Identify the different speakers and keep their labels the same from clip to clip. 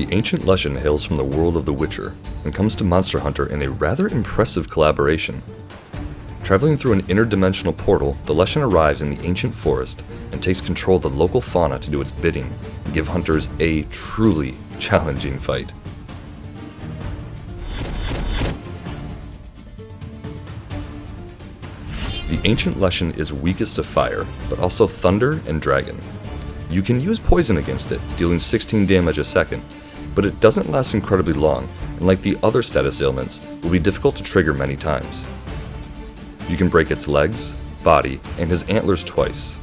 Speaker 1: The ancient Leshen hails from the world of The Witcher and comes to Monster Hunter in a rather impressive collaboration. Traveling through an interdimensional portal, the Leshen arrives in the ancient forest and takes control of the local fauna to do its bidding and give hunters a truly challenging fight. The ancient Leshen is weakest to fire, but also thunder and dragon. You can use poison against it, dealing 16 damage a second, but it doesn't last incredibly long, and like the other status ailments, will be difficult to trigger many times. You can break its legs, body, and his antlers twice.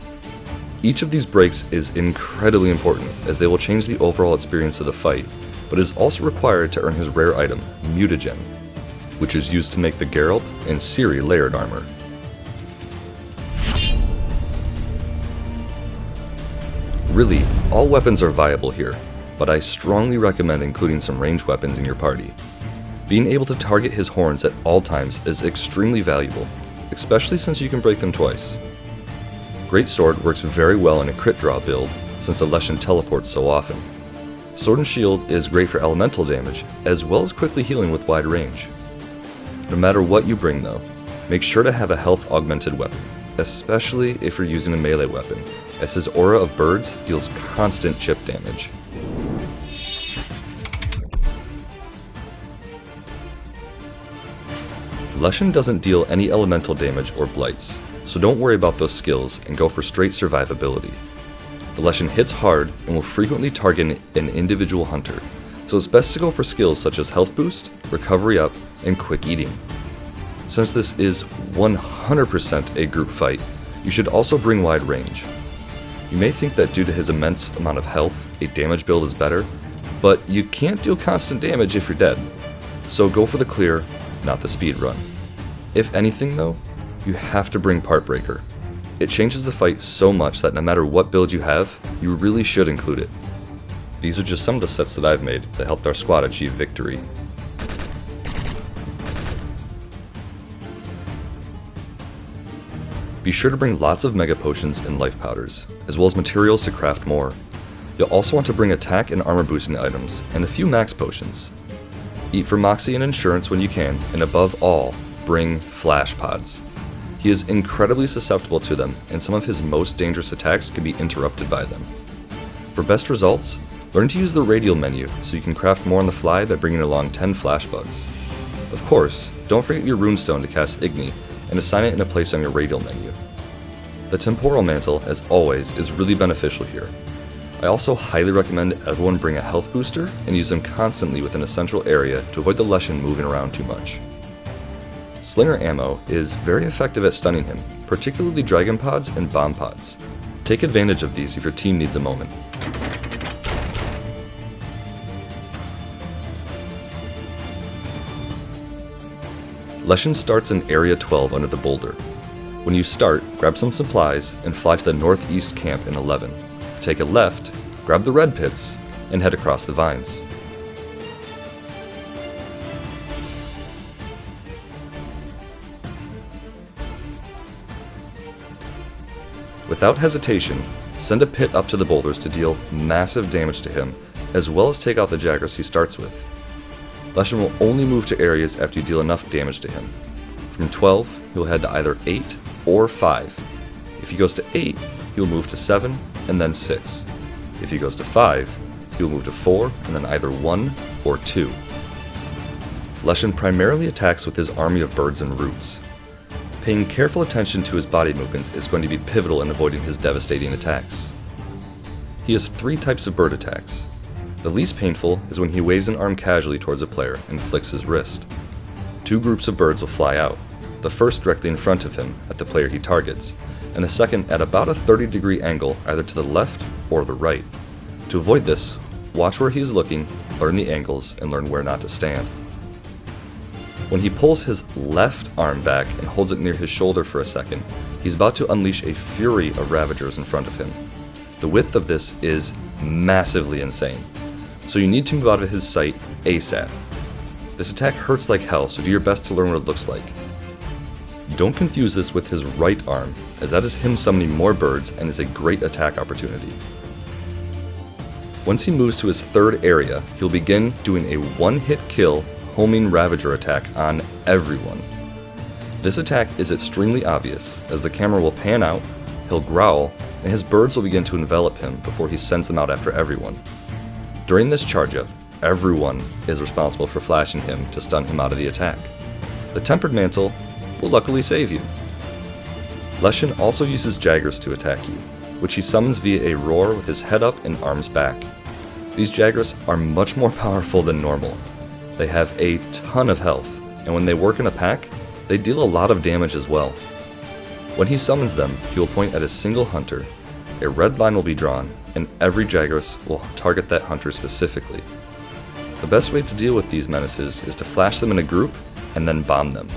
Speaker 1: Each of these breaks is incredibly important, as they will change the overall experience of the fight, but is also required to earn his rare item, Mutagen, which is used to make the Geralt and Ciri layered armor. Really, all weapons are viable here, but I strongly recommend including some ranged weapons in your party. Being able to target his horns at all times is extremely valuable, especially since you can break them twice. Great Sword works very well in a crit draw build, since the Leshen teleports so often. Sword and Shield is great for elemental damage, as well as quickly healing with wide range. No matter what you bring though, make sure to have a health augmented weapon, especially if you're using a melee weapon, as his aura of birds deals constant chip damage. Leshen doesn't deal any elemental damage or blights, so don't worry about those skills and go for straight survivability. The Leshen hits hard and will frequently target an individual hunter, so it's best to go for skills such as health boost, recovery up, and quick eating. Since this is 100% a group fight, you should also bring wide range. You may think that due to his immense amount of health, a damage build is better, but you can't deal constant damage if you're dead, so go for the clear, not the speed run. If anything though, you have to bring Part Breaker. It changes the fight so much that no matter what build you have, you really should include it. These are just some of the sets that I've made that helped our squad achieve victory. Be sure to bring lots of mega potions and life powders, as well as materials to craft more. You'll also want to bring attack and armor boosting items, and a few max potions. Eat for Moxie and Insurance when you can, and above all, bring Flash Pods. He is incredibly susceptible to them, and some of his most dangerous attacks can be interrupted by them. For best results, learn to use the radial menu so you can craft more on the fly by bringing along 10 flash bugs. Of course, don't forget your runestone to cast Igni, and assign it in a place on your radial menu. The Temporal Mantle, as always, is really beneficial here. I also highly recommend everyone bring a health booster and use them constantly within a central area to avoid the Leshen moving around too much. Slinger ammo is very effective at stunning him, particularly Dragon Pods and Bomb Pods. Take advantage of these if your team needs a moment. Leshen starts in Area 12 under the boulder. When you start, grab some supplies and fly to the northeast camp in 11. Take a left, grab the red pits, and head across the vines. Without hesitation, send a pit up to the boulders to deal massive damage to him, as well as take out the jaggers he starts with. Leshen will only move to areas after you deal enough damage to him. From 12, he'll head to either 8 or 5. If he goes to 8, he'll move to 7 and then 6. If he goes to 5, he'll move to 4 and then either 1 or 2. Leshen primarily attacks with his army of birds and roots. Paying careful attention to his body movements is going to be pivotal in avoiding his devastating attacks. He has 3 types of bird attacks. The least painful is when he waves an arm casually towards a player and flicks his wrist. 2 groups of birds will fly out, the first directly in front of him at the player he targets, and the second at about a 30-degree angle either to the left or the right. To avoid this, watch where he is looking, learn the angles, and learn where not to stand. When he pulls his left arm back and holds it near his shoulder for a second, he's about to unleash a fury of Ravagers in front of him. The width of this is massively insane, so you need to move out of his sight ASAP. This attack hurts like hell, so do your best to learn what it looks like. Don't confuse this with his right arm, as that is him summoning more birds and is a great attack opportunity. Once he moves to his third area, he'll begin doing a one-hit kill homing Ravager attack on everyone. This attack is extremely obvious, as the camera will pan out, he'll growl, and his birds will begin to envelop him before he sends them out after everyone. During this charge-up, everyone is responsible for flashing him to stun him out of the attack. The Tempered Mantle will luckily save you. Leshen also uses Jaggers to attack you, which he summons via a roar with his head up and arms back. These Jaggers are much more powerful than normal. They have a ton of health, and when they work in a pack, they deal a lot of damage as well. When he summons them, he will point at a single hunter, a red line will be drawn, and every Jaggers will target that hunter specifically. The best way to deal with these menaces is to flash them in a group and then bomb them.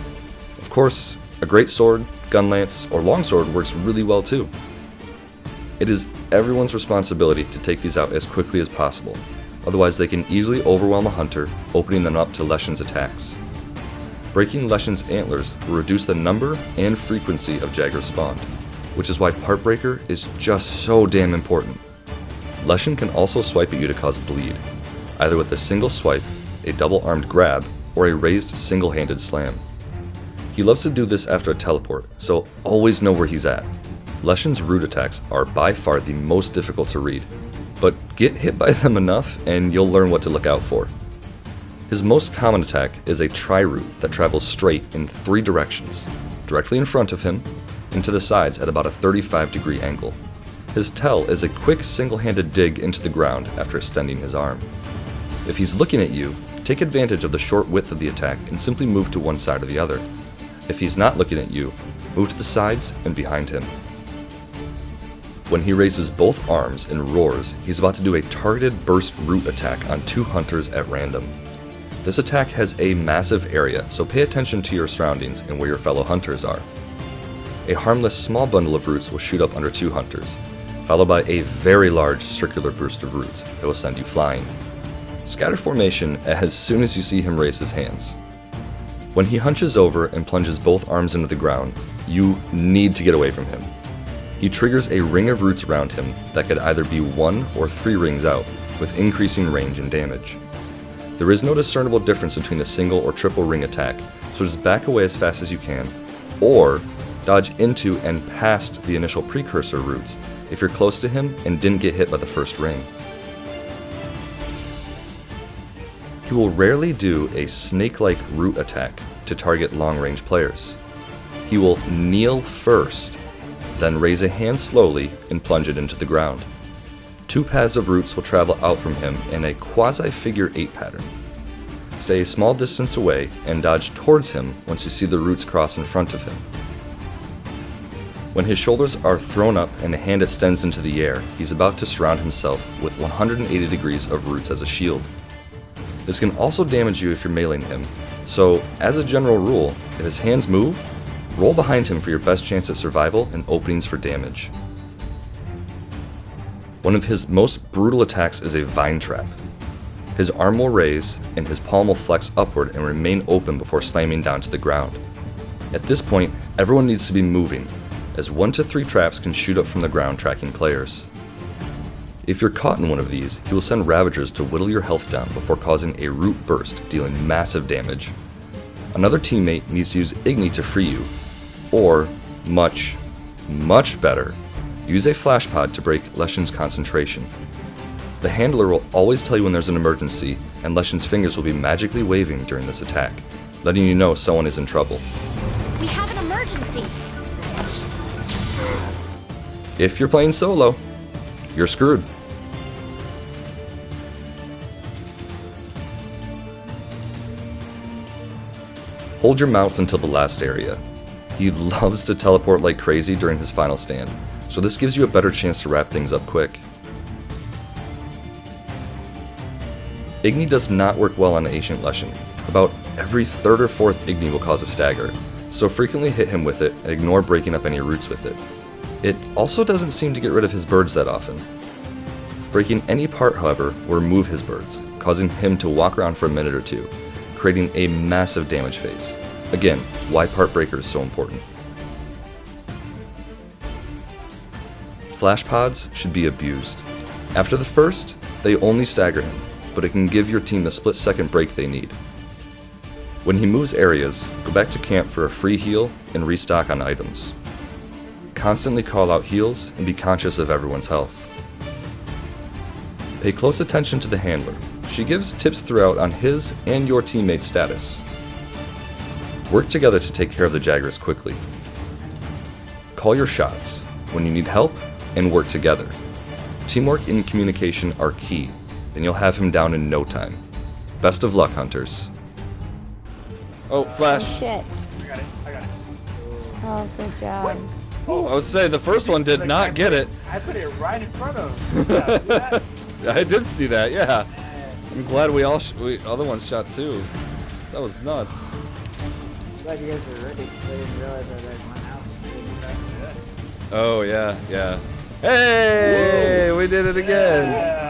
Speaker 1: Of course, a great sword, gun lance, or longsword works really well too. It is everyone's responsibility to take these out as quickly as possible, otherwise they can easily overwhelm a hunter, opening them up to Leshen's attacks. Breaking Leshen's antlers will reduce the number and frequency of Jaggers spawned, which is why Part Breaker is just so damn important. Leshen can also swipe at you to cause bleed, either with a single swipe, a double-armed grab, or a raised single-handed slam. He loves to do this after a teleport, so always know where he's at. Leshen's root attacks are by far the most difficult to read, but get hit by them enough and you'll learn what to look out for. His most common attack is a tri-root that travels straight in 3 directions, directly in front of him, and to the sides at about a 35-degree angle. His tell is a quick single-handed dig into the ground after extending his arm. If he's looking at you, take advantage of the short width of the attack and simply move to one side or the other. If he's not looking at you, move to the sides and behind him. When he raises both arms and roars, he's about to do a targeted burst root attack on 2 hunters at random. This attack has a massive area, so pay attention to your surroundings and where your fellow hunters are. A harmless small bundle of roots will shoot up under 2 hunters, followed by a very large circular burst of roots that will send you flying. Scatter formation as soon as you see him raise his hands. When he hunches over and plunges both arms into the ground, you need to get away from him. He triggers a ring of roots around him that could either be 1 or 3 rings out, with increasing range and damage. There is no discernible difference between the single or triple ring attack, so just back away as fast as you can, or dodge into and past the initial precursor roots if you're close to him and didn't get hit by the first ring. He will rarely do a snake-like root attack to target long-range players. He will kneel first, then raise a hand slowly and plunge it into the ground. 2 paths of roots will travel out from him in a quasi-figure 8 pattern. Stay a small distance away and dodge towards him once you see the roots cross in front of him. When his shoulders are thrown up and a hand extends into the air, he's about to surround himself with 180 degrees of roots as a shield. This can also damage you if you're meleeing him, so as a general rule, if his hands move, roll behind him for your best chance at survival and openings for damage. One of his most brutal attacks is a vine trap. His arm will raise, and his palm will flex upward and remain open before slamming down to the ground. At this point, everyone needs to be moving, as 1 to 3 traps can shoot up from the ground tracking players. If you're caught in one of these, he will send Ravagers to whittle your health down before causing a root burst, dealing massive damage. Another teammate needs to use Igni to free you, or, much better, use a flash pod to break Leshen's concentration. The handler will always tell you when there's an emergency, and Leshen's fingers will be magically waving during this attack, letting you know someone is in trouble.
Speaker 2: We have an emergency!
Speaker 1: If you're playing solo, you're screwed. Hold your mounts until the last area. He loves to teleport like crazy during his final stand, so this gives you a better chance to wrap things up quick. Igni does not work well on Ancient Leshen. About every 3rd or 4th Igni will cause a stagger, so frequently hit him with it and ignore breaking up any roots with it. It also doesn't seem to get rid of his birds that often. Breaking any part, however, will remove his birds, causing him to walk around for a minute or 2, creating a massive damage phase. Again, why Part Breaker is so important. Flash pods should be abused. After the first, They only stagger him, but it can give your team the split-second break they need. When he moves areas, go back to camp for a free heal and restock on items. Constantly call out heals and be conscious of everyone's health. Pay close attention to the handler. She gives tips throughout on his and your teammate's status. Work together to take care of the Jaggers quickly. Call your shots when you need help and work together. Teamwork and communication are key, and you'll have him down in no time. Best of luck, hunters. Oh, Flash.
Speaker 3: Oh, shit.
Speaker 4: I got it.
Speaker 3: Oh, good job.
Speaker 1: Oh, I was saying the first one did not get it.
Speaker 4: I put it right in front of him. Yeah, see that?
Speaker 1: I did see that, yeah. I'm glad we other ones shot too. That was nuts.
Speaker 5: Glad you guys were ready because I didn't realize I was at my house.
Speaker 1: Oh, yeah, yeah. Hey, we did it again.